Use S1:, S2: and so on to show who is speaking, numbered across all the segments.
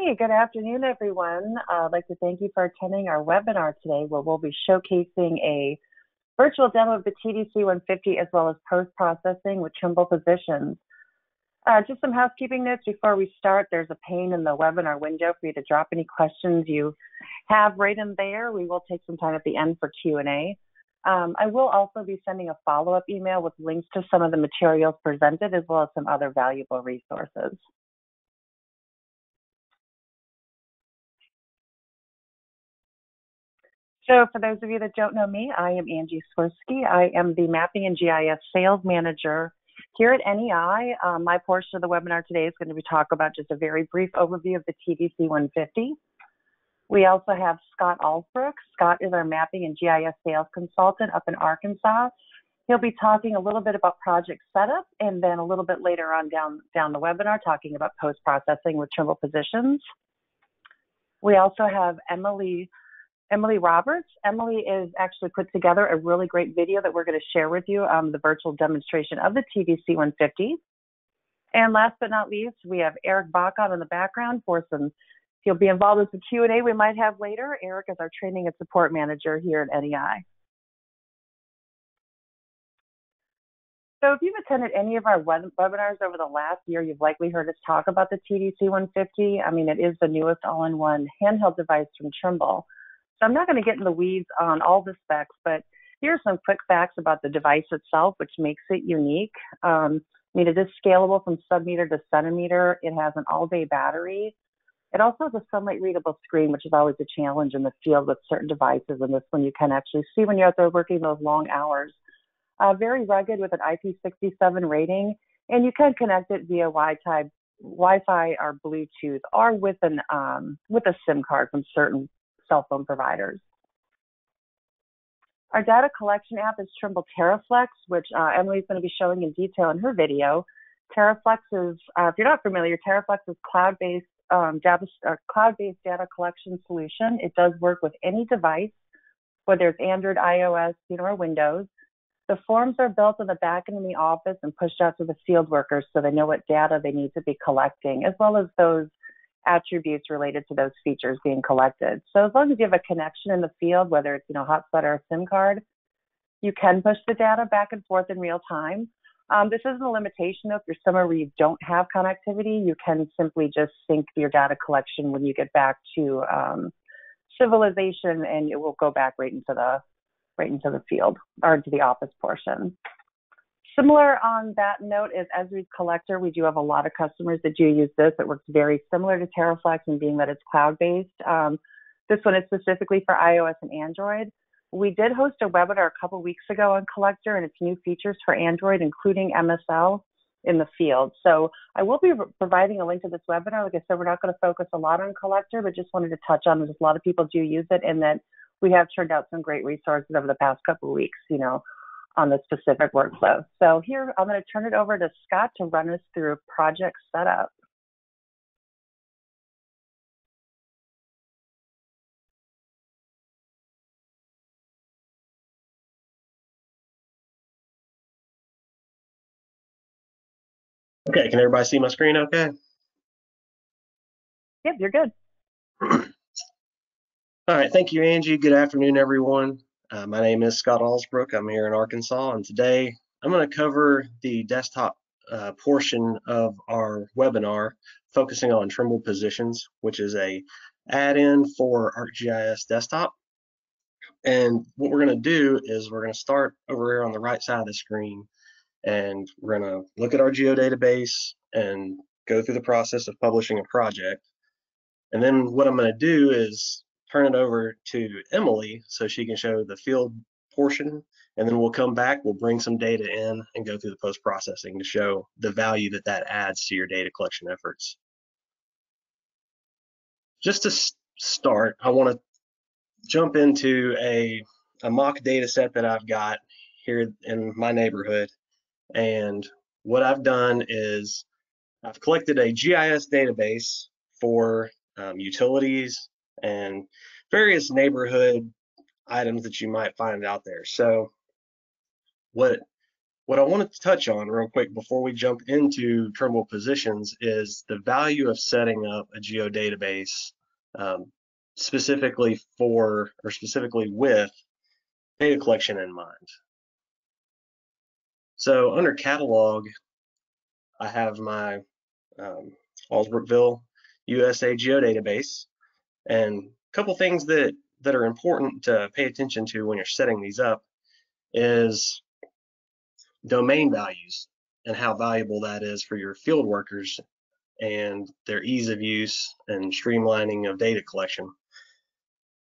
S1: Hey, good afternoon, everyone. I'd like to thank you for attending our webinar today, where we'll be showcasing a virtual demo of the TDC 150 as well as post-processing with Trimble Positions. Just some housekeeping notes before we start. There's a pane in the webinar window for you to drop any questions you have right in there. We will take some time at the end for Q&A. I will also be sending a follow-up email with links to some of the materials presented as well as some other valuable resources. So for those of you that don't know me, I am Angie Swirsky. I am the Mapping and GIS Sales Manager here at NEI. My portion of the webinar today is going to be talk about just a very brief overview of the TDC 150. We also have Scott Alsbrook. Scott is our Mapping and GIS Sales Consultant up in Arkansas. He'll be talking a little bit about project setup, and then a little bit later on down the webinar talking about post-processing with Trimble Positions. We also have Emily Roberts. Emily is actually put together a really great video that we're going to share with you, the virtual demonstration of the TDC 150. And last but not least, we have Eric Bacon in the background for he'll be involved with the Q&A we might have later. Eric is our training and support manager here at NEI. So if you've attended any of our webinars over the last year, you've likely heard us talk about the TDC 150. I mean, it is the newest all-in-one handheld device from Trimble. So I'm not going to get in the weeds on all the specs, but here are some quick facts about the device itself, which makes it unique. I mean, it is scalable from sub-meter to centimeter. It has an all-day battery. It also has a sunlight readable screen, which is always a challenge in the field with certain devices, and this one you can actually see when you're out there working those long hours. Very rugged with an IP67 rating, and you can connect it via Wi-Fi or Bluetooth, or with a SIM card from certain cell phone providers. Our data collection app is Trimble TerraFlex, which Emily's going to be showing in detail in her video. TerraFlex is, if you're not familiar, TerraFlex is cloud-based data collection solution. It does work with any device, whether it's Android, iOS, or Windows. The forms are built in the back end in the office and pushed out to the field workers so they know what data they need to be collecting, as well as those attributes related to those features being collected. So as long as you have a connection in the field, whether it's hotspot or a SIM card, you can push the data back and forth in real time. This isn't a limitation though. If you're somewhere where you don't have connectivity, you can simply just sync your data collection when you get back to civilization, and it will go back right into the field or into the office portion. Similar on that note is Esri Collector. We do have a lot of customers that do use this. It works very similar to TerraFlex in being that it's cloud-based. This one is specifically for iOS and Android. We did host a webinar a couple weeks ago on Collector and its new features for Android, including MSL in the field. So I will be providing a link to this webinar. Like I said, we're not going to focus a lot on Collector, but just wanted to touch on this. A lot of people do use it, and that we have turned out some great resources over the past couple of weeks, on the specific workflow. So here, I'm going to turn it over to Scott to run us through project setup.
S2: Okay, can everybody see my screen okay?
S1: Yep, you're good.
S2: All right, thank you, Angie. Good afternoon, everyone. My name is Scott Alsbrook. I'm here in Arkansas, and today I'm going to cover the desktop portion of our webinar, focusing on Trimble Positions, which is a add-in for ArcGIS Desktop. And what we're going to do is we're going to start over here on the right side of the screen, and we're going to look at our geodatabase and go through the process of publishing a project. And then what I'm going to do is turn it over to Emily so she can show the field portion, and then we'll come back, we'll bring some data in and go through the post-processing to show the value that that adds to your data collection efforts. Just to start, I want to jump into a mock data set that I've got here in my neighborhood. And what I've done is I've collected a GIS database for utilities and various neighborhood items that you might find out there. So what What I wanted to touch on real quick before we jump into Trimble Positions is the value of setting up a geodatabase specifically with data collection in mind. So under Catalog, I have my Allsbrookville, USA geodatabase, and a couple things that are important to pay attention to when you're setting these up is domain values and how valuable that is for your field workers and their ease of use and streamlining of data collection.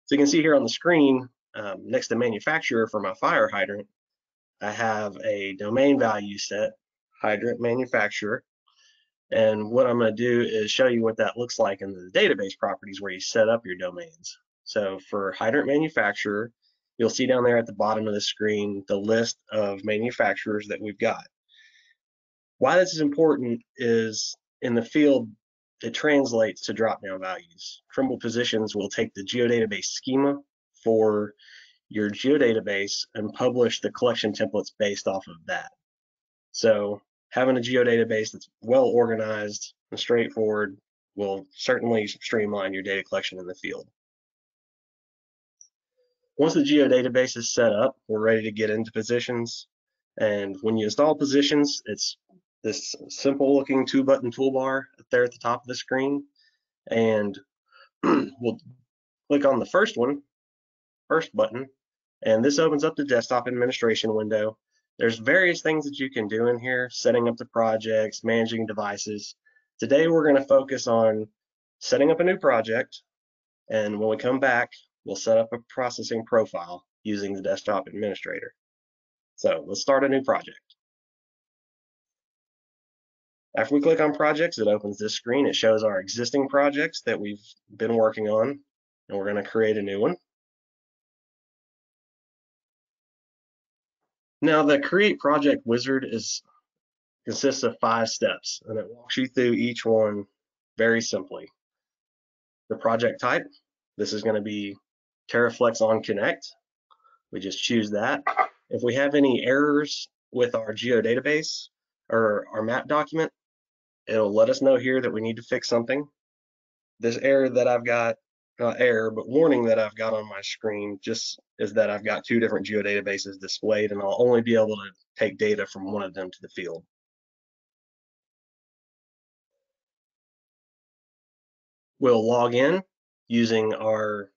S2: So you can see here on the screen, next to manufacturer for my fire hydrant, I have a domain value set, hydrant manufacturer. And what I'm going to do is show you what that looks like in the database properties where you set up your domains. So for hydrant manufacturer, you'll see down there at the bottom of the screen the list of manufacturers that we've got. Why this is important is in the field, it translates to drop-down values. Trimble Positions will take the geodatabase schema for your geodatabase and publish the collection templates based off of that. So having a geodatabase that's well organized and straightforward will certainly streamline your data collection in the field. Once the geodatabase is set up, we're ready to get into Positions. And when you install Positions, it's this simple looking 2-button toolbar up there at the top of the screen. And we'll click on the first button, and this opens up the desktop administration window. There's various things that you can do in here, setting up the projects, managing devices. Today, we're going to focus on setting up a new project. And when we come back, we'll set up a processing profile using the desktop administrator. So let's start a new project. After we click on projects, it opens this screen. It shows our existing projects that we've been working on, and we're going to create a new one. Now, the Create Project Wizard consists of 5 steps, and it walks you through each one very simply. The project type, this is going to be TerraFlex on Connect. We just choose that. If we have any errors with our geodatabase or our map document, it'll let us know here that we need to fix something. This error that I've got, not error, but warning that I've got on my screen just is that I've got 2 different geodatabases displayed, and I'll only be able to take data from one of them to the field. We'll log in using our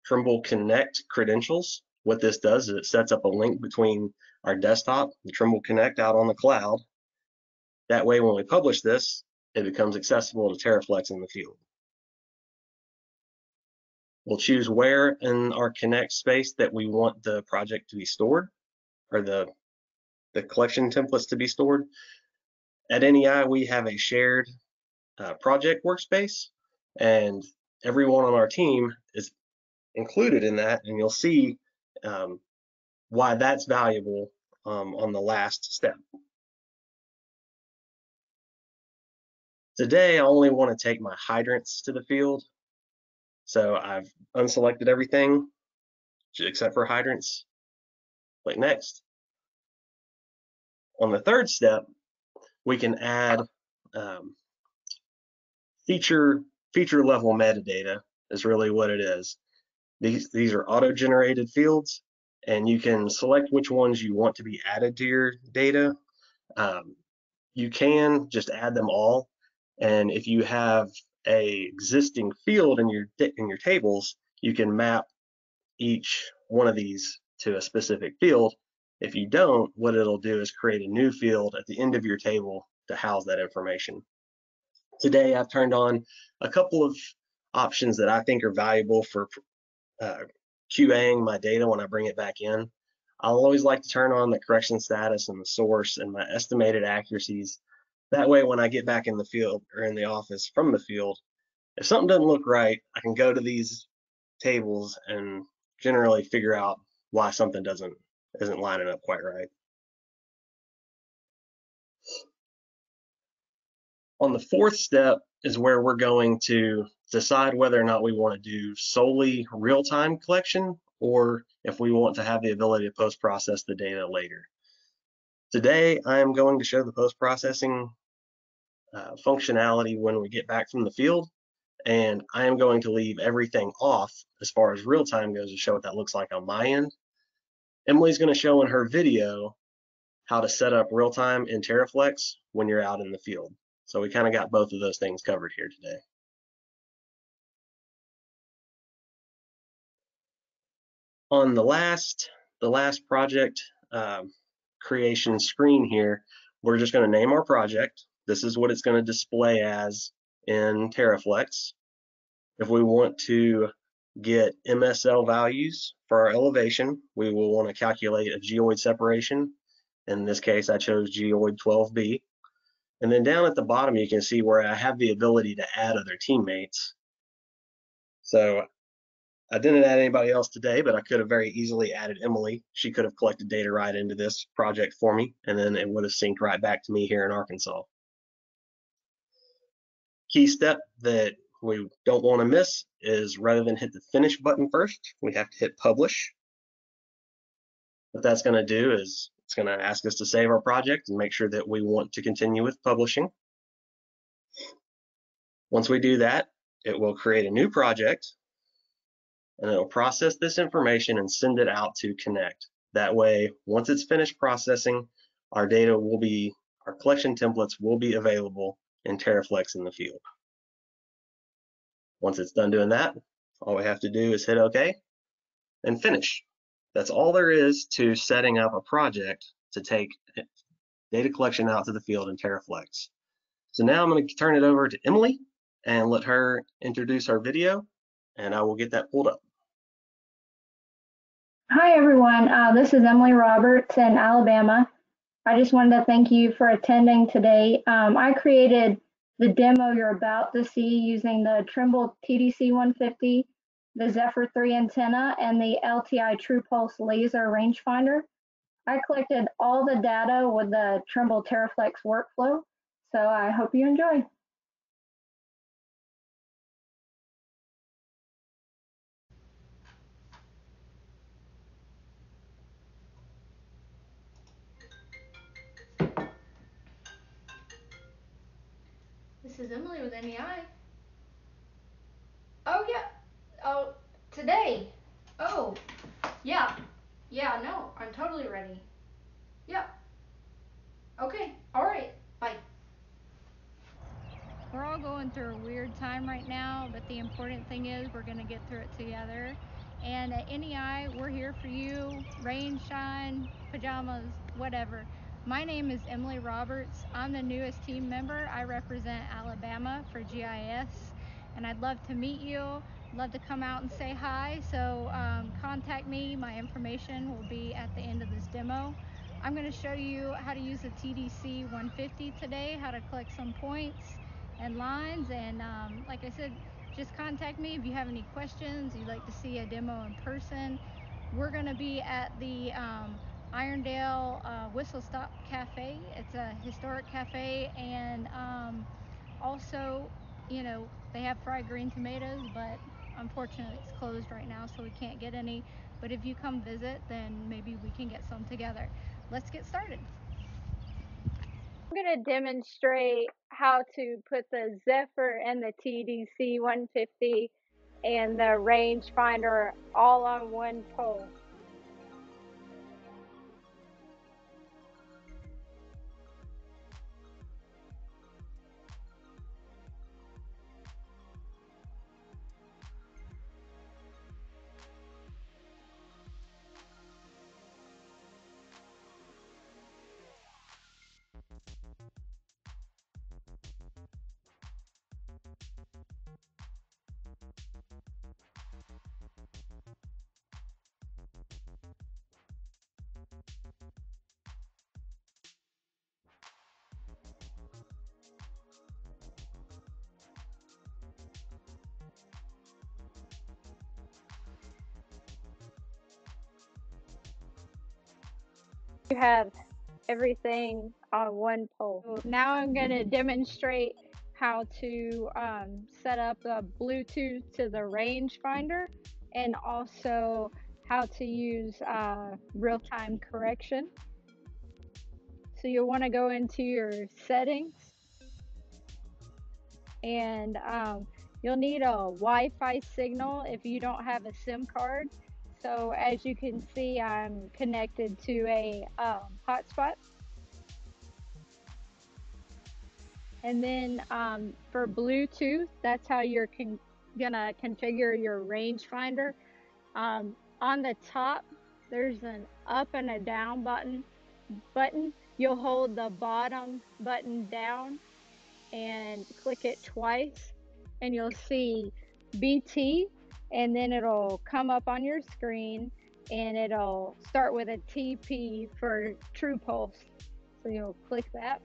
S2: Trimble Connect credentials. What this does is it sets up a link between our desktop and Trimble Connect out on the cloud. That way, when we publish this, it becomes accessible to TerraFlex in the field. We'll choose where in our Connect space that we want the project to be stored, or the collection templates to be stored. At NEI, we have a shared project workspace, and everyone on our team is included in that, and you'll see why that's valuable on the last step. Today, I only want to take my hydrants to the field, so I've unselected everything except for hydrants. Click Next. On the third step, we can add feature level metadata is really what it is. These are auto-generated fields, and you can select which ones you want to be added to your data. You can just add them all, and if you have a existing field in your tables, you can map each one of these to a specific field. If you don't, what it'll do is create a new field at the end of your table to house that information. Today, I've turned on a couple of options that I think are valuable for QAing my data when I bring it back in. I'll always like to turn on the correction status and the source and my estimated accuracies. That way, when I get back in the field or in the office from the field, if something doesn't look right, I can go to these tables and generally figure out why something isn't lining up quite right. On the fourth step is where we're going to decide whether or not we want to do solely real-time collection or if we want to have the ability to post-process the data later. Today, I am going to show the post-processing functionality when we get back from the field, and I am going to leave everything off as far as real time goes to show what that looks like on my end. Emily's going to show in her video how to set up real time in TerraFlex when you're out in the field. So we kind of got both of those things covered here today. On the last project creation screen here, we're just going to name our project. This is what it's going to display as in TerraFlex. If we want to get MSL values for our elevation, we will want to calculate a geoid separation. In this case, I chose geoid 12B. And then down at the bottom, you can see where I have the ability to add other teammates. So I didn't add anybody else today, but I could have very easily added Emily. She could have collected data right into this project for me, and then it would have synced right back to me here in Arkansas. Key step that we don't want to miss is rather than hit the finish button first, we have to hit publish. What that's going to do is it's going to ask us to save our project and make sure that we want to continue with publishing. Once we do that, it will create a new project, and it'll process this information and send it out to Connect. That way, once it's finished processing, our data will be, our collection templates will be available in TerraFlex in the field. Once it's done doing that, all we have to do is hit OK and finish. That's all there is to setting up a project to take data collection out to the field in TerraFlex. So now I'm going to turn it over to Emily and let her introduce our video, and I will get that pulled up.
S3: Hi everyone, this is Emily Roberts in Alabama. I just wanted to thank you for attending today. I created the demo you're about to see using the Trimble TDC 150, the Zephyr 3 antenna, and the LTI True Pulse laser rangefinder. I collected all the data with the Trimble TerraFlex workflow, so I hope you enjoy.
S4: This is Emily with NEI. Oh yeah. Oh, today. Oh, yeah. Yeah, no, I'm totally ready. Yeah. Okay, all right, bye.
S5: We're all going through a weird time right now, but the important thing is we're going to get through it together. And at NEI, we're here for you, rain, shine, pajamas, whatever. My name is Emily Roberts. I'm the newest team member. I represent Alabama for GIS, and I'd love to meet you. Love to come out and say hi, so contact me. My information will be at the end of this demo. I'm going to show you how to use the TDC 150 today, how to collect some points and lines, and like I said, just contact me if you have any questions, you'd like to see a demo in person. We're going to be at the Irondale Whistle Stop Cafe. It's a historic cafe, and also, you know, they have fried green tomatoes, but unfortunately it's closed right now, so we can't get any. But if you come visit, then maybe we can get some together. Let's get started.
S3: I'm going to demonstrate how to put the Zephyr and the TDC 150 and the rangefinder all on one pole. You have everything on one pole. Now I'm going to demonstrate how to set up the Bluetooth to the rangefinder, and also how to use real-time correction.
S5: So you'll want to go into your settings, and you'll need a Wi-Fi signal if you don't have a SIM card. So as you can see, I'm connected to a hotspot. And then for Bluetooth, that's how you're gonna configure your rangefinder. On the top, there's an up and a down button. You'll hold the bottom button down and click it twice, and you'll see BT, and then it'll come up on your screen, and it'll start with a TP for True Pulse. So you'll click that.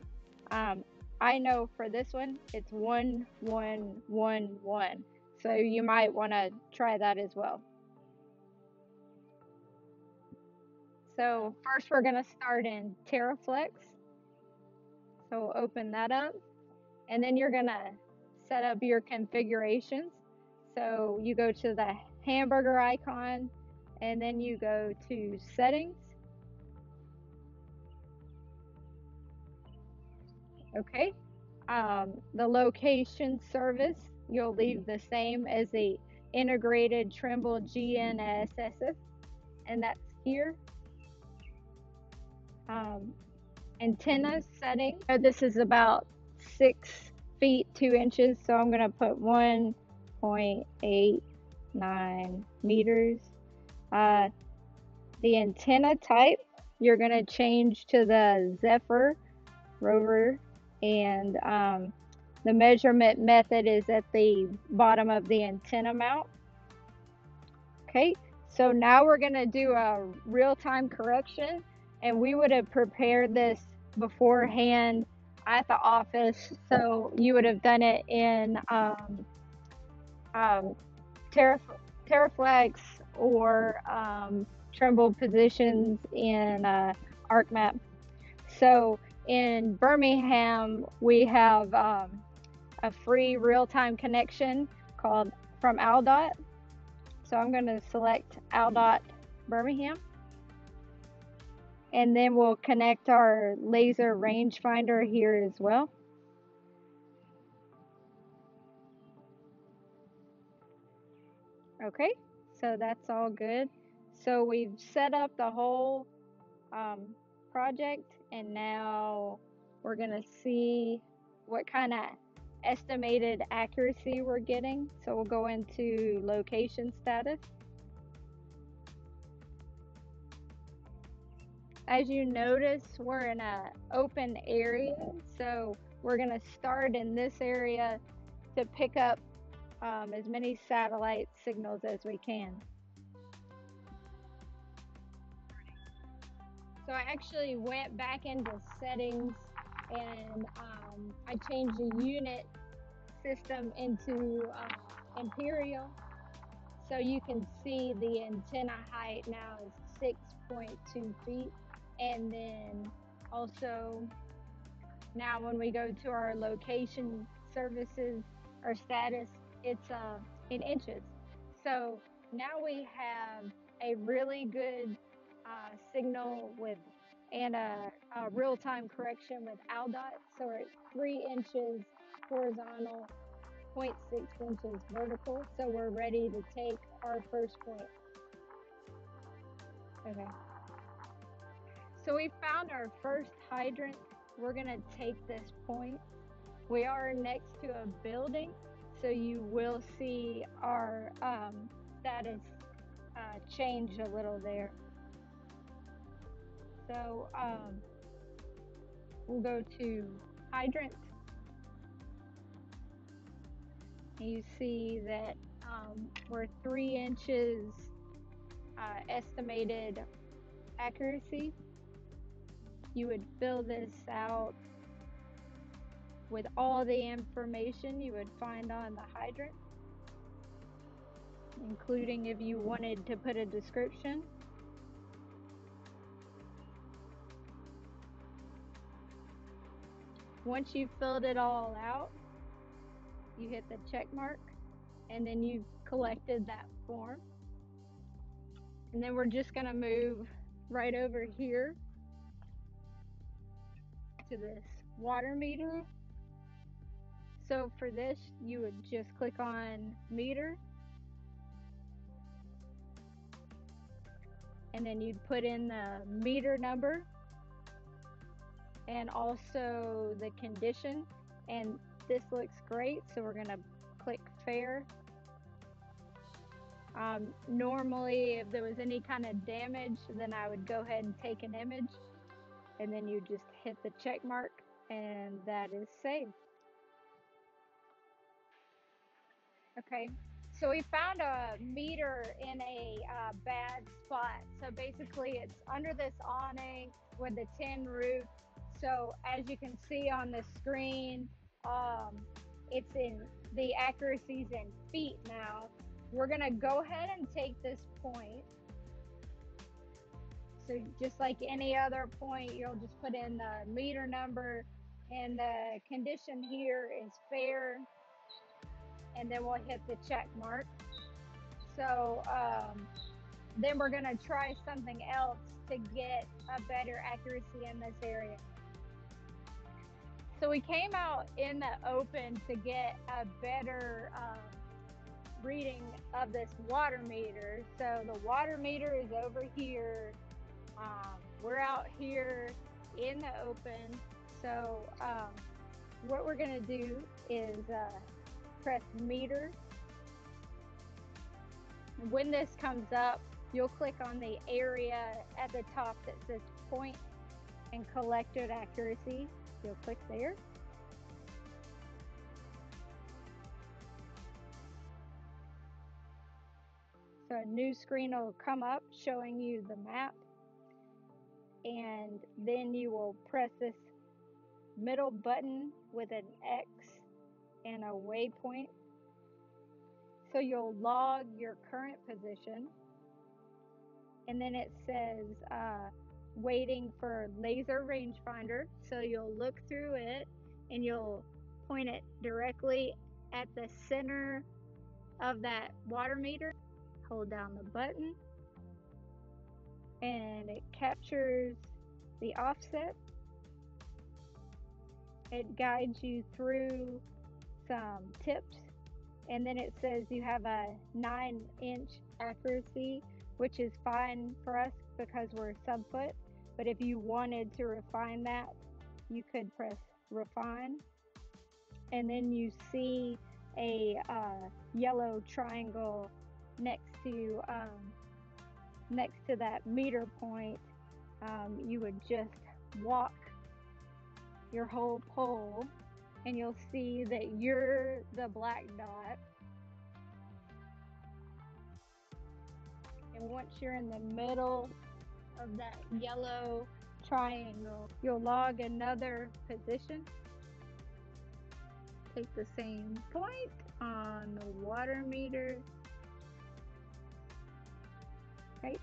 S5: I know for this one, it's 1111. So you might want to try that as well. So first we're going to start in TerraFlex. So we'll open that up, and then you're going to set up your configurations. So you go to the hamburger icon, and then you go to settings. Okay. The location service, you'll leave the same as the integrated Trimble GNSS, and that's here. Antenna setting, this is about 6 feet 2 inches, so I'm going to put 1.89 meters. The antenna type, you're going to change to the Zephyr rover, and the measurement method is at the bottom of the antenna mount. Okay, so now we're going to do a real-time correction, and we would have prepared this beforehand at the office, so you would have done it in TerraFlex or Trimble Positions in ArcMap. So in Birmingham, we have a free real-time connection called from ALDOT. So I'm going to select ALDOT Birmingham, and then we'll connect our laser rangefinder here as well. Okay, so that's all good. So we've set up the whole project, and now we're going to see what kind of estimated accuracy we're getting. So we'll go into location status. As you notice, we're in an open area, so we're going to start in this area to pick up as many satellite signals as we can. So I actually went back into settings, and I changed the unit system into imperial. So you can see the antenna height now is 6.2 feet. And then also now when we go to our location services or status, it's in inches. So now we have a really good signal with and a real-time correction with ALDOT. So we're at 3 inches horizontal, 0.6 inches vertical. So we're ready to take our first point. Okay. So we found our first hydrant. We're gonna take this point. We are next to a building, so you will see our status change a little there. So we'll go to hydrant. You see that we're 3 inches estimated accuracy. You would fill this out with all the information you would find on the hydrant, including if you wanted to put a description. Once you've filled it all out, you hit the check mark, and then you've collected that form. And then we're just going to move right over here to this water meter. So for this, you would just click on meter, and then you'd put in the meter number and also the condition. And this looks great, so we're gonna click fair. Normally, if there was any kind of damage, then I would go ahead and take an image, and then you just hit the check mark, and that is saved. Okay, so we found a meter in a bad spot. So basically it's under this awning with the tin roof. So as you can see on the screen, it's in, the accuracy's in feet now. We're gonna go ahead and take this point. So just like any other point, you'll just put in the meter number, and the condition here is fair, and then we'll hit the check mark. So then we're gonna try something else to get a better accuracy in this area. So we came out in the open to get a better reading of this water meter. So the water meter is over here. We're out here in the open. So what we're gonna do is press meter. When this comes up, you'll click on the area at the top that says point and collected accuracy. You'll click there. So a new screen will come up showing you the map, and then you will press this middle button with an X and a waypoint. So you'll log your current position, and then it says waiting for laser rangefinder. So you'll look through it and you'll point it directly at the center of that water meter. Hold down the button and it captures the offset. It guides you through some tips, and then it says you have a 9-inch accuracy, which is fine for us because we're sub-foot. But if you wanted to refine that, you could press refine, and then you see a yellow triangle next to that meter point. You would just walk your whole pole, and you'll see that you're the black dot. And once you're in the middle of that yellow triangle, you'll log another position. Take the same point on the water meter. Okay,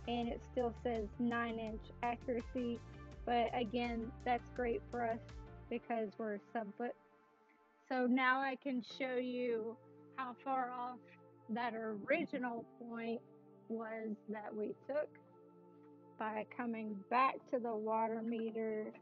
S5: and it still says 9-inch accuracy, but again, that's great for us because we're sub-foot. So now I can show you how far off that original point was that we took by coming back to the water meter.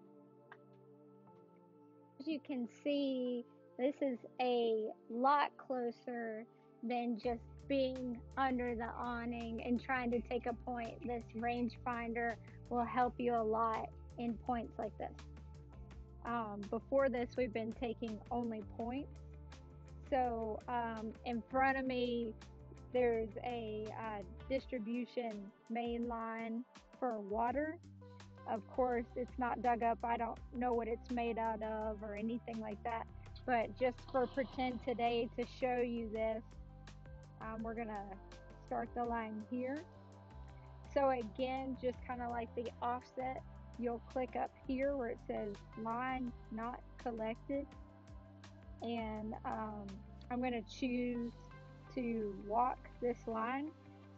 S5: As you can see, this is a lot closer than just being under the awning and trying to take a point. This rangefinder will help you a lot in points like this. Before this, we've been taking only points. So in front of me, there's a distribution main line for water. Of course, it's not dug up. I don't know what it's made out of or anything like that. But just for pretend today to show you this, we're gonna start the line here. So again, just kind of like the offset, you'll click up here where it says line not collected. And I'm gonna choose to walk this line.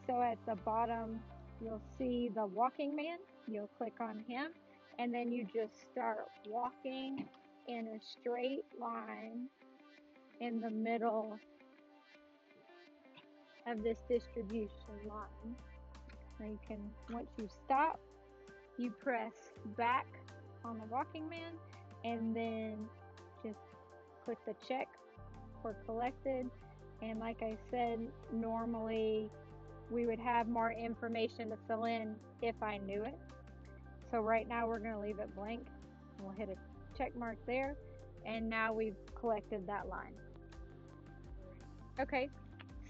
S5: So at the bottom, you'll see the walking man. You'll click on him, and then you just start walking in a straight line in the middle of this distribution line. Now you can, once you stop, you press back on the walking man, and then just click the check for collected. And like I said, normally we would have more information to fill in if I knew it. So right now we're going to leave it blank. We'll hit a check mark there, and now we've collected that line. Okay,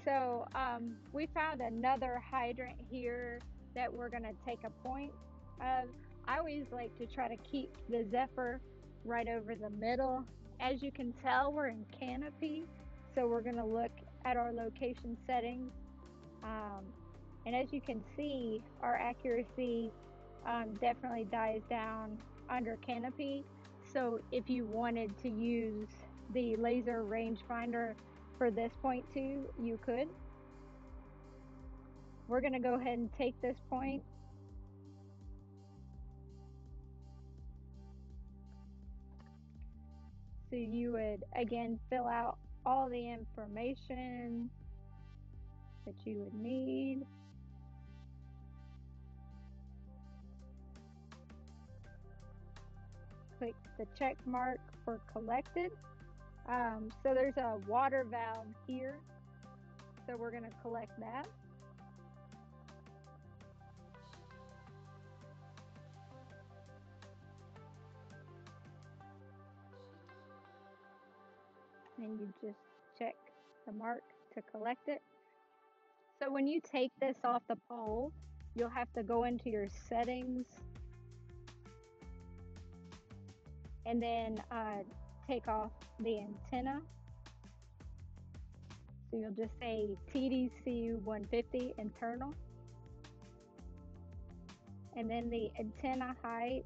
S5: so we found another hydrant here that we're going to take a point of. I always like to try to keep the Zephyr right over the middle. As you can tell, we're in canopy, so we're going to look at our location settings. And as you can see, our accuracy definitely dies down under canopy. So if you wanted to use the laser rangefinder for this point too, you could. We're going to go ahead and take this point. So you would again fill out all the information that you would need. Click the check mark for collected. So there's a water valve here, so we're going to collect that. And you just check the mark to collect it. So when you take this off the pole, you'll have to go into your settings and then take off the antenna. So you'll just say TDC 150 internal. And then the antenna height,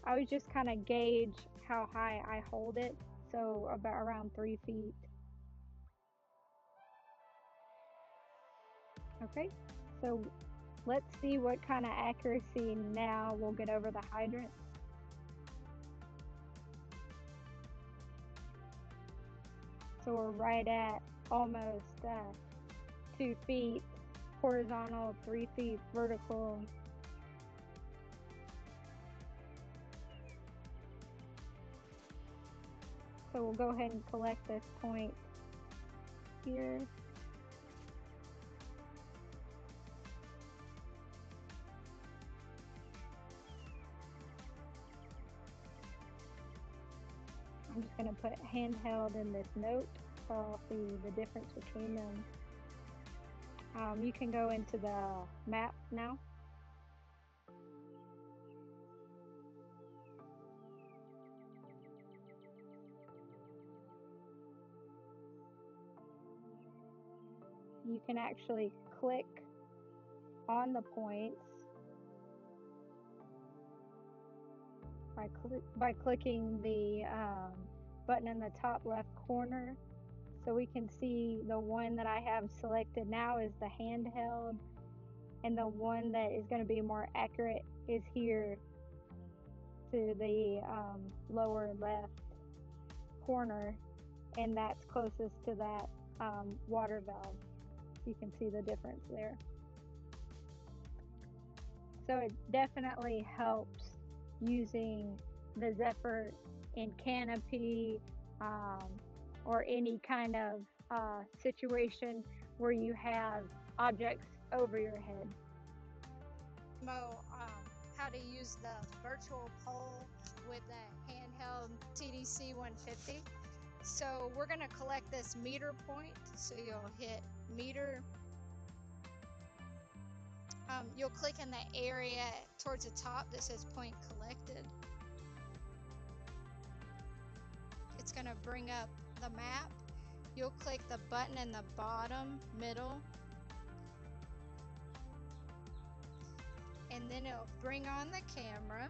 S5: I always just kind of gauge how high I hold it. So about around 3 feet. Okay, so let's see what kind of accuracy now we'll get over the hydrant. So we're right at almost 2 feet horizontal, 3 feet vertical. So we'll go ahead and collect this point here. I'm just going to put handheld in this note so I'll see the difference between them. You can go into the map now. You can actually click on the points by clicking the button in the top left corner. So we can see the one that I have selected now is the handheld, and the one that is going to be more accurate is here to the lower left corner, and that's closest to that water valve. You can see the difference there. So it definitely helps using the Zephyr in canopy or any kind of situation where you have objects over your head. How to use the virtual pole with the handheld TDC 150. So we're going to collect this meter point. So you'll hit meter. You'll click in the area towards the top that says point collected. It's going to bring up the map. You'll click the button in the bottom middle, and then it'll bring on the camera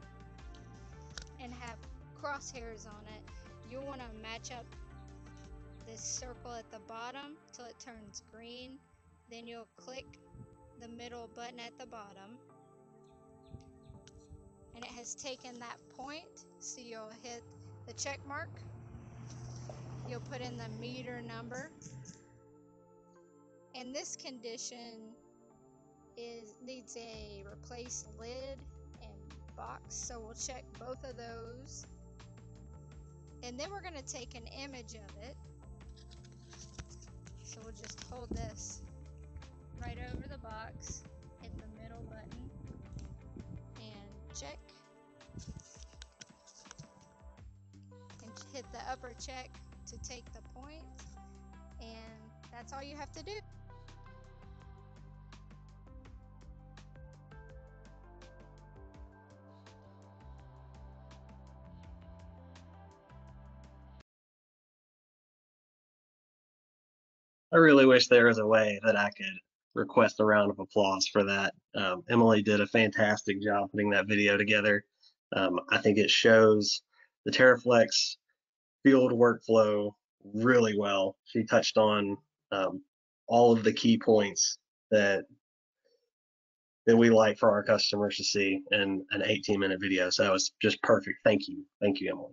S5: and have crosshairs on it. You'll want to match up this circle at the bottom till it turns green. Then you'll click the middle button at the bottom, and it has taken that point, so you'll hit the check mark. You'll put in the meter number, and this condition needs a replace lid and box, so we'll check both of those. And then we're going to take an image of it. So we'll just hold this right over the box, hit the middle button, and check. And hit the upper check to take the point. And that's all you have to do.
S2: I really wish there was a way that I could request a round of applause for that. Emily did a fantastic job putting that video together. I think it shows the TerraFlex field workflow really well. She touched on all of the key points that we like for our customers to see in an 18-minute video. So that was just perfect. Thank you, Emily.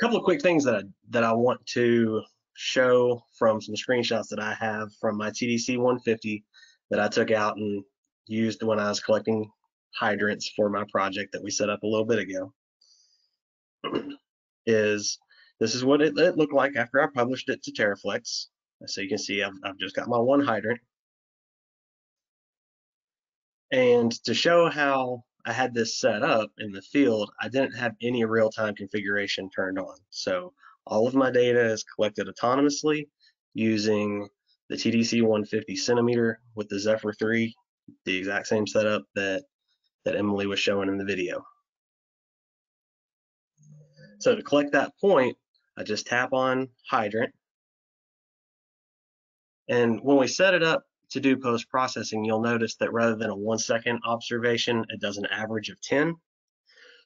S2: A couple of quick things that I want to show from some screenshots that I have from my TDC 150 that I took out and used when I was collecting hydrants for my project that we set up a little bit ago. This is what it looked like after I published it to TerraFlex. So you can see I've just got my one hydrant. And to show how I had this set up in the field, I didn't have any real-time configuration turned on. So all of my data is collected autonomously using the TDC 150 centimeter with the Zephyr 3, the exact same setup that Emily was showing in the video. So to collect that point, I just tap on hydrant. And when we set it up to do post-processing, you'll notice that rather than a 1-second observation, it does an average of 10.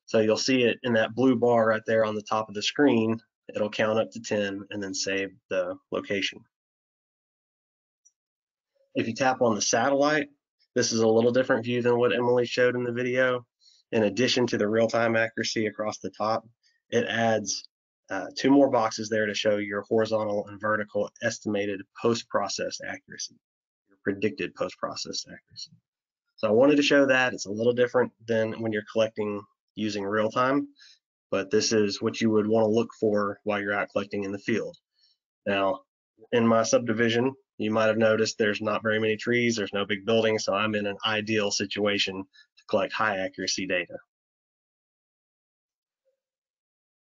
S2: So you'll see it in that blue bar right there on the top of the screen. It'll count up to 10 and then save the location. If you tap on the satellite, this is a little different view than what Emily showed in the video. In addition to the real-time accuracy across the top, it adds 2 more boxes there to show your horizontal and vertical estimated post-process accuracy, your predicted post-process accuracy. So I wanted to show that. It's a little different than when you're collecting using real-time, but this is what you would want to look for while you're out collecting in the field. Now, in my subdivision, you might have noticed there's not very many trees, there's no big buildings, so I'm in an ideal situation to collect high accuracy data.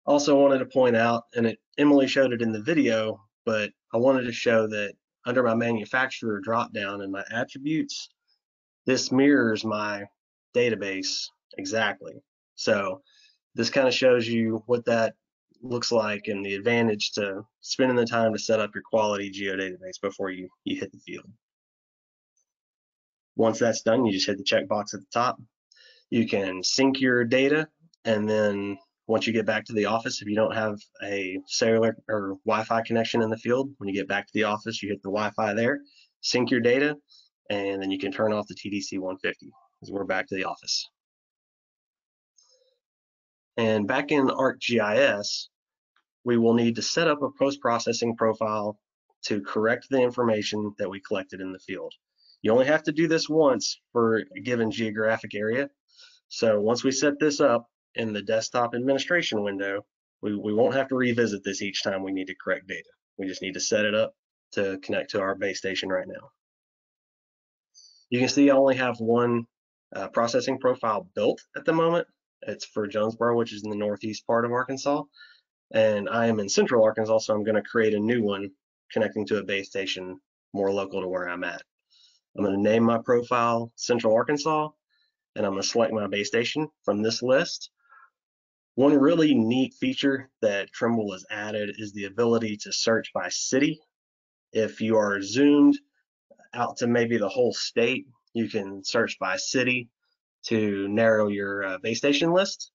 S2: Also wanted to point out, and Emily showed it in the video, but I wanted to show that under my manufacturer dropdown and my attributes, this mirrors my database exactly. So this kind of shows you what that looks like and the advantage to spending the time to set up your quality geodatabase before you hit the field. Once that's done, you just hit the checkbox at the top. You can sync your data, and then once you get back to the office, if you don't have a cellular or Wi-Fi connection in the field, when you get back to the office, you hit the Wi-Fi there, sync your data, and then you can turn off the TDC 150 because we're back to the office. And back in ArcGIS, we will need to set up a post-processing profile to correct the information that we collected in the field. You only have to do this once for a given geographic area. So once we set this up in the desktop administration window, we won't have to revisit this each time we need to correct data. We just need to set it up to connect to our base station right now. You can see I only have one processing profile built at the moment. It's for Jonesboro, which is in the northeast part of Arkansas. And I am in central Arkansas, so I'm going to create a new one connecting to a base station more local to where I'm at. I'm going to name my profile Central Arkansas, and I'm going to select my base station from this list. One really neat feature that Trimble has added is the ability to search by city. If you are zoomed out to maybe the whole state, you can search by city to narrow your base station list.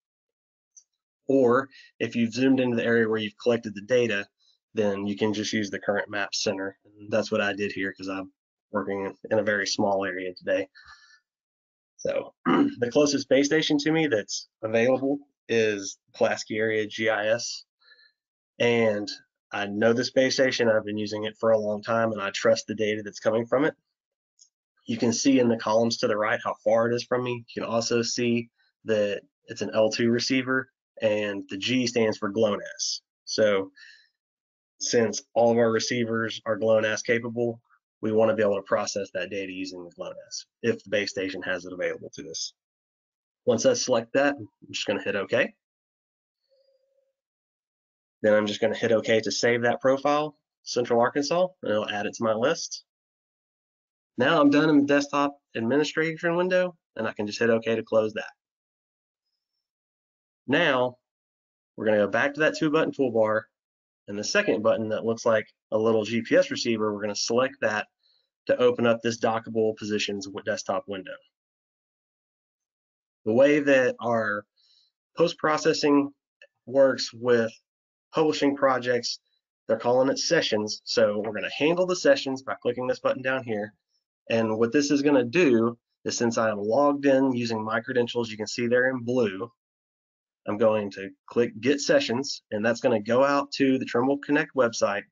S2: Or if you've zoomed into the area where you've collected the data, then you can just use the current map center. And that's what I did here because I'm working in a very small area today. So the closest base station to me that's available is Pulaski Area GIS. And I know this base station, I've been using it for a long time, and I trust the data that's coming from it. You can see in the columns to the right how far it is from me. You can also see that it's an L2 receiver, and the G stands for GLONASS. So since all of our receivers are GLONASS capable, we want to be able to process that data using the GLONASS if the base station has it available to us. Once I select that, I'm just going to hit OK. Then I'm just going to hit OK to save that profile, Central Arkansas, and it'll add it to my list. Now I'm done in the desktop administration window, and I can just hit OK to close that. Now we're going to go back to that 2-button toolbar, and the second button that looks like a little GPS receiver, we're going to select that to open up this dockable positions desktop window. The way that our post-processing works with publishing projects, they're calling it sessions. So we're going to handle the sessions by clicking this button down here. And what this is going to do is, since I am logged in using my credentials, you can see there in blue, I'm going to click Get Sessions, and that's going to go out to the Trimble Connect website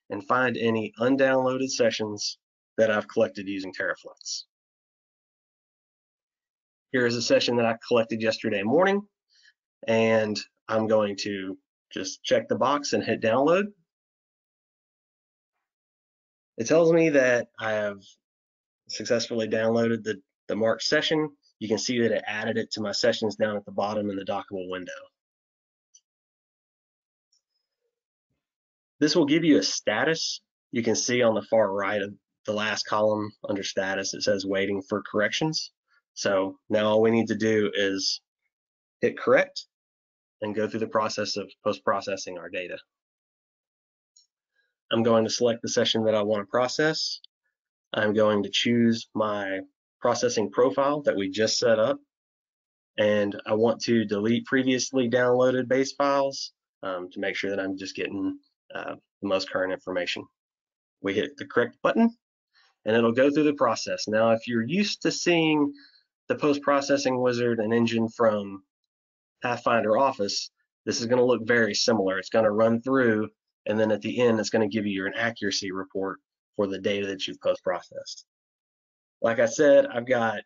S2: and find any undownloaded sessions that I've collected using TerraFlex. Here is a session that I collected yesterday morning, and I'm going to just check the box and hit download. It tells me that I have successfully downloaded the March session. You can see that it added it to my sessions down at the bottom in the dockable window. This will give you a status. You can see on the far right of the last column under status, it says waiting for corrections. So now all we need to do is hit correct and go through the process of post-processing our data. I'm going to select the session that I want to process. I'm going to choose my processing profile that we just set up, and I want to delete previously downloaded base files to make sure that I'm just getting the most current information. We hit the correct button, and it'll go through the process. Now, if you're used to seeing the post-processing wizard and engine from Pathfinder Office, this is going to look very similar. It's going to run through, and then at the end, it's going to give you an accuracy report for the data that you've post-processed. Like I said, I've got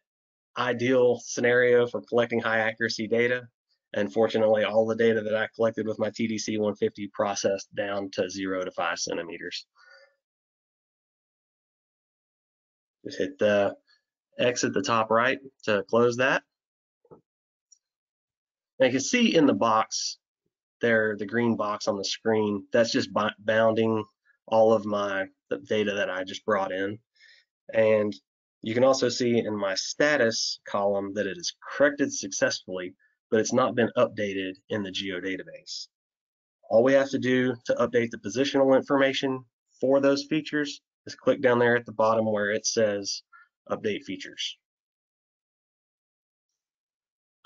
S2: ideal scenario for collecting high accuracy data. And fortunately, all the data that I collected with my TDC 150 processed down to 0 to 5 centimeters. Just hit the X at the top right to close that. And you can see in the box there, the green box on the screen, that's just bounding all of the data that I just brought in. And you can also see in my status column that it is corrected successfully, but it's not been updated in the geodatabase. All we have to do to update the positional information for those features is click down there at the bottom where it says Update Features.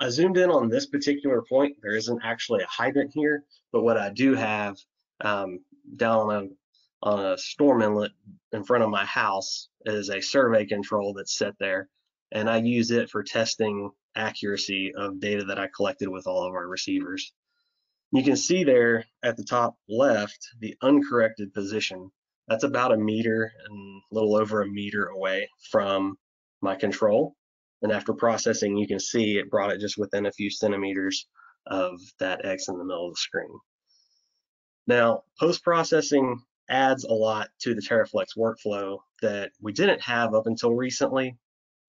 S2: I zoomed in on this particular point. There isn't actually a hydrant here, but what I do have down on a storm inlet in front of my house is a survey control that's set there, and I use it for testing accuracy of data that I collected with all of our receivers. You can see there at the top left the uncorrected position. That's about 1 meter and a little over 1 meter away from my control. And after processing, you can see it brought it just within a few centimeters of that X in the middle of the screen. Now, post-processing adds a lot to the TerraFlex workflow that we didn't have up until recently.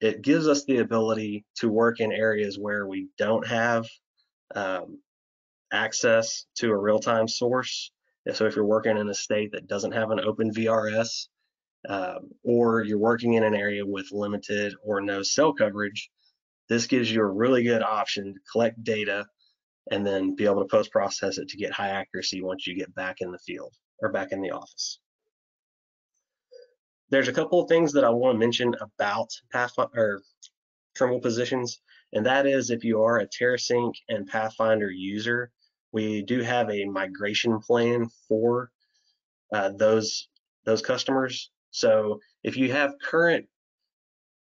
S2: It gives us the ability to work in areas where we don't have access to a real-time source. So if you're working in a state that doesn't have an open VRS, or you're working in an area with limited or no cell coverage, this gives you a really good option to collect data and then be able to post-process it to get high accuracy once you get back in the field or back in the office. There's a couple of things that I want to mention about Trimble Positions, and that is if you are a TerraSync and Pathfinder user, we do have a migration plan for those customers. So if you have current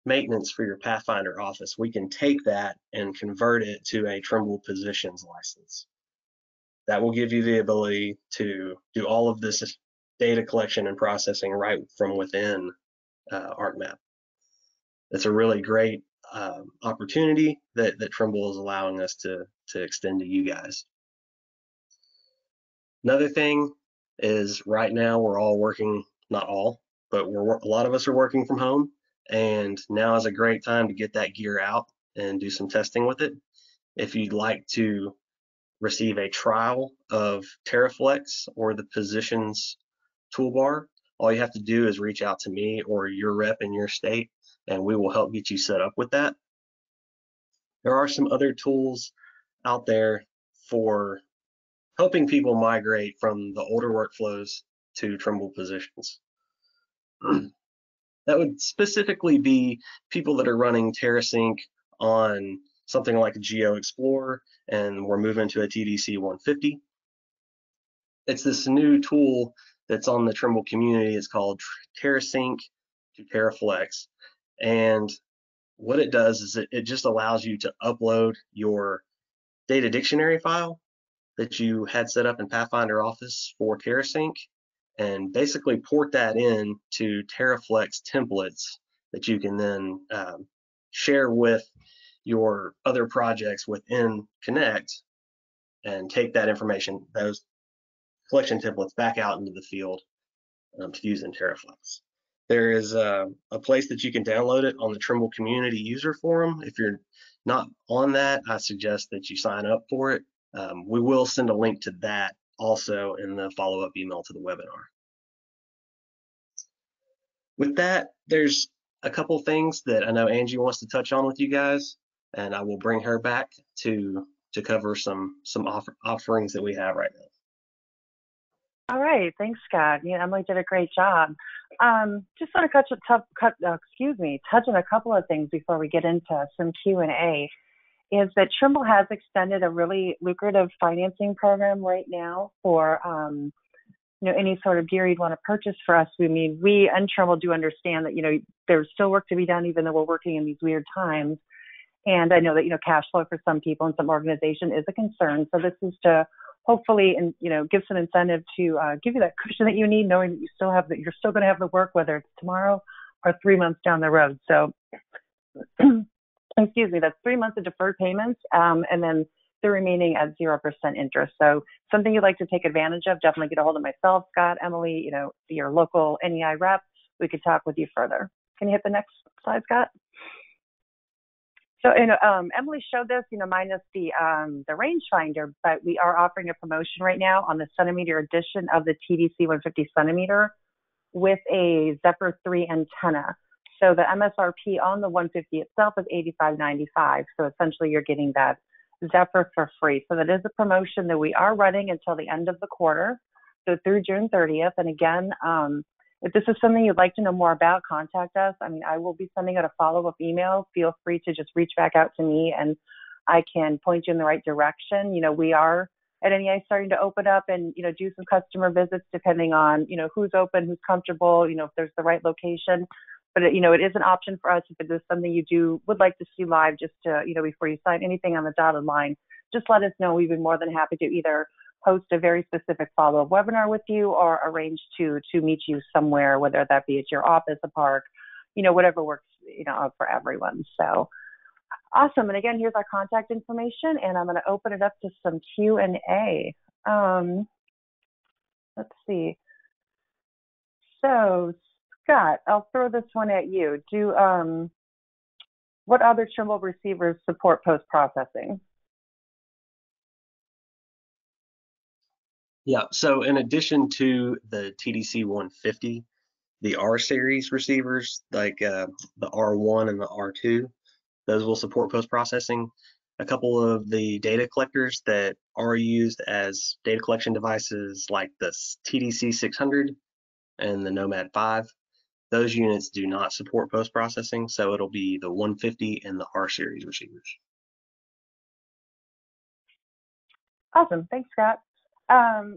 S2: maintenance for your Pathfinder office, we can take that and convert it to a Trimble Positions license. That will give you the ability to do all of this data collection and processing right from within ArcMap. It's a really great opportunity that Trimble is allowing us to extend to you guys. Another thing is right now we're all working, not all, but a lot of us are working from home, and now is a great time to get that gear out and do some testing with it. If you'd like to receive a trial of TerraFlex or the Positions toolbar, all you have to do is reach out to me or your rep in your state, and we will help get you set up with that. There are some other tools out there for helping people migrate from the older workflows to Trimble Positions. That would specifically be people that are running TerraSync on something like a Geo Explorer, and we're moving to a TDC 150. It's this new tool that's on the Trimble community. It's called TerraSync to TerraFlex. And what it does is it just allows you to upload your data dictionary file that you had set up in Pathfinder Office for TerraSync, and basically port that in to TerraFlex templates that you can then share with your other projects within Connect, and take that information, those collection templates, back out into the field to use in TerraFlex. There is a place that you can download it on the Trimble Community User Forum. If you're not on that, I suggest that you sign up for it. We will send a link to that also in the follow-up email to the webinar. With that, there's a couple things that I know Angie wants to touch on with you guys, and I will bring her back to cover some offerings that we have right now.
S1: All right, thanks, Scott. Yeah, Emily did a great job. Just want to touch on a couple of things before we get into some Q&A. Is that Trimble has extended a really lucrative financing program right now for any sort of gear you'd want to purchase for us. I mean, we and Trimble do understand that there's still work to be done, even though we're working in these weird times. And I know that cash flow for some people and some organization is a concern. So this is to hopefully give some incentive to give you that cushion that you need, knowing that you're still going to have the work, whether it's tomorrow or 3 months down the road. So excuse me, that's 3 months of deferred payments, and then the remaining at 0% interest. So something you'd like to take advantage of, definitely get a hold of myself, Scott, Emily, your local NEI rep. We could talk with you further. Can you hit the next slide, Scott? So Emily showed this, minus the rangefinder, but we are offering a promotion right now on the centimeter edition of the TDC 150 centimeter with a Zephyr 3 antenna. So the MSRP on the 150 itself is $85.95. So essentially you're getting that Zephyr for free. So that is a promotion that we are running until the end of the quarter, so through June 30th. And again, if this is something you'd like to know more about, contact us. I mean, I will be sending out a follow-up email. Feel free to just reach back out to me and I can point you in the right direction. We are at NEI starting to open up and, do some customer visits depending on, who's open, who's comfortable, if there's the right location. But, it is an option for us if it is something you would like to see live, just to, before you sign anything on the dotted line, just let us know. We'd be more than happy to either host a very specific follow-up webinar with you or arrange to meet you somewhere, whether that be at your office, a park, whatever works, for everyone. So awesome. And again, here's our contact information, and I'm going to open it up to some Q&A. Let's see. So Scott, I'll throw this one at you. What other Trimble receivers support post-processing?
S2: Yeah, so in addition to the TDC 150, the R series receivers, like the R1 and the R2, those will support post-processing. A couple of the data collectors that are used as data collection devices, like the TDC 600 and the Nomad 5, those units do not support post-processing, so it'll be the 150 and the R series receivers.
S1: Awesome, thanks, Scott.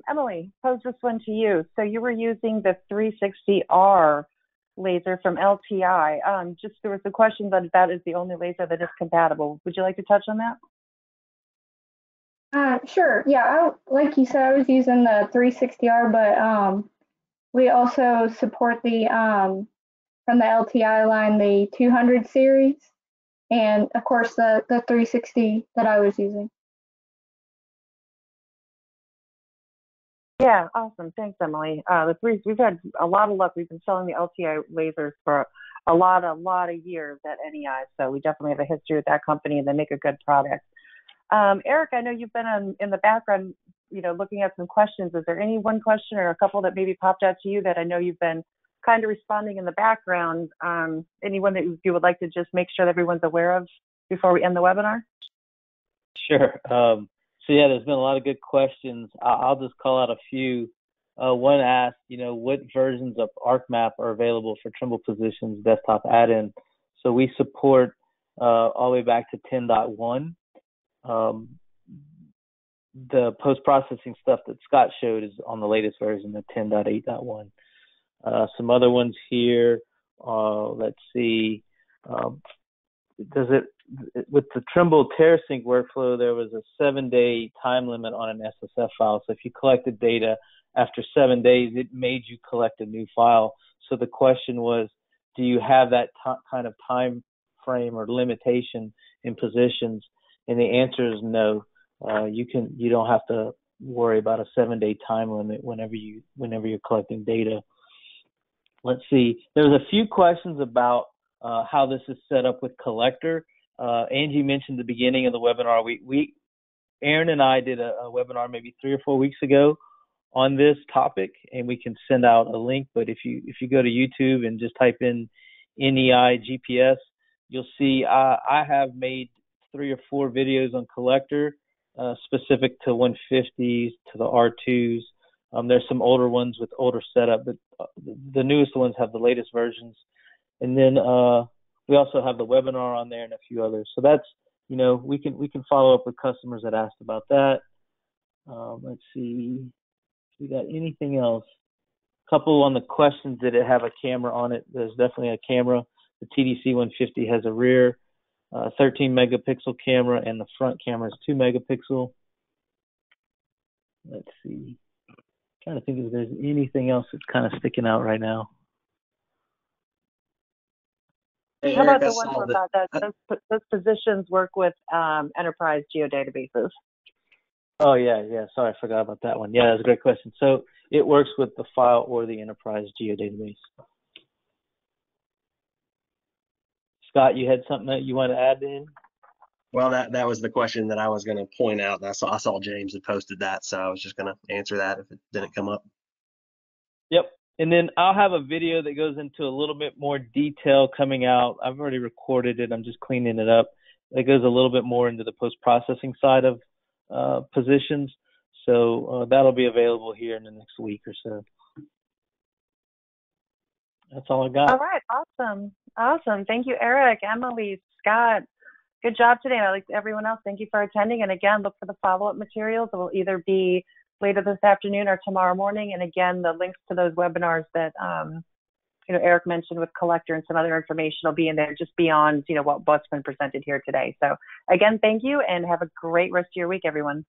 S1: Emily, pose this one to you. So you were using the 360R laser from LTI. Just there was a question that is the only laser that is compatible. Would you like to touch on that?
S3: Sure. Yeah, like you said, I was using the 360R, but we also support the from the LTI line, the 200 series, and of course the 360 that I was using.
S1: Yeah, awesome. Thanks, Emily. We've had a lot of luck. We've been selling the LTI lasers for a lot of years at NEI, so we definitely have a history with that company, and they make a good product. Eric, I know you've been in the background, looking at some questions. Is there any one question or a couple that maybe popped out to you that I know you've been kind of responding in the background? Anyone that you would like to just make sure that everyone's aware of before we end the webinar?
S6: Sure. So yeah, there's been a lot of good questions. I'll just call out a few. One asked, what versions of ArcMap are available for Trimble Positions desktop add-in? So we support all the way back to 10.1. The post-processing stuff that Scott showed is on the latest version, the 10.8.1. Some other ones here. Let's see. With the Trimble TerraSync workflow, there was a 7-day time limit on an SSF file. So if you collected data after 7 days, it made you collect a new file. So the question was, do you have that kind of time frame or limitation in Positions? And the answer is no. You don't have to worry about a 7-day time limit whenever you're collecting data. Let's see. There was a few questions about how this is set up with Collector. Angie mentioned at the beginning of the webinar, Aaron and I did a webinar maybe 3 or 4 weeks ago on this topic, and we can send out a link. But if you go to YouTube and just type in NEI GPS, you'll see I have made 3 or 4 videos on Collector specific to 150s, to the R2s. There's some older ones with older setup, but the newest ones have the latest versions. And then we also have the webinar on there and a few others. So that's, we can follow up with customers that asked about that. Let's see, we got anything else? A couple on the questions, did it have a camera on it? There's definitely a camera. The TDC 150 has a rear 13 megapixel camera, and the front camera is 2 megapixel. Let's see. Trying to think if there's anything else that's kind of sticking out right now.
S2: Hey,
S1: How
S2: Eric,
S1: about the one about that? Those positions work with enterprise geodatabases.
S6: Oh, yeah. Sorry, I forgot about that one. Yeah, that's a great question. So it works with the file or the enterprise geodatabase. Scott, you had something that you want to add in?
S2: Well, that was the question that I was going to point out. And I saw James had posted that, so I was just going to answer that if it didn't come up.
S6: Yep. And then I'll have a video that goes into a little bit more detail coming out. I've already recorded it. I'm just cleaning it up. It goes a little bit more into the post-processing side of Positions. So that'll be available here in the next week or so. That's all I got.
S1: All right. Awesome. Thank you, Eric, Emily, Scott. Good job today. I like everyone else. Thank you for attending. And again, look for the follow-up materials. It will either be later this afternoon or tomorrow morning. And again, the links to those webinars that Eric mentioned with Collector and some other information will be in there just beyond what's been presented here today. So again, thank you and have a great rest of your week, everyone.